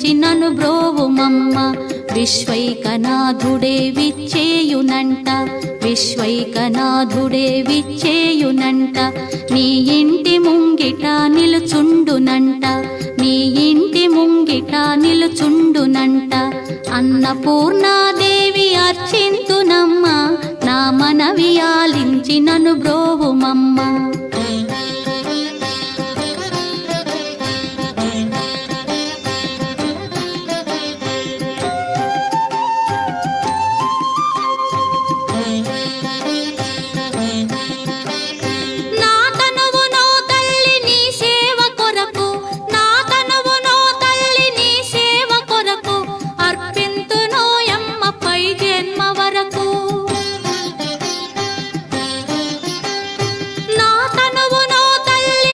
ఆలించి నను బ్రోవుమమ్మ. విశ్వైకనాథుడే విచ్చేయునంట, విశ్వైకనాథుడే విచ్చేయునంట. నీ ఇంటి ముంగిట నిలుచుండునంట, నీ ఇంటి ముంగిట నిలుచుండునంట. అన్నపూర్ణాదేవి అర్చింతునమ్మ, నా మనవి ఆలించి నను బ్రోవుమమ్మ.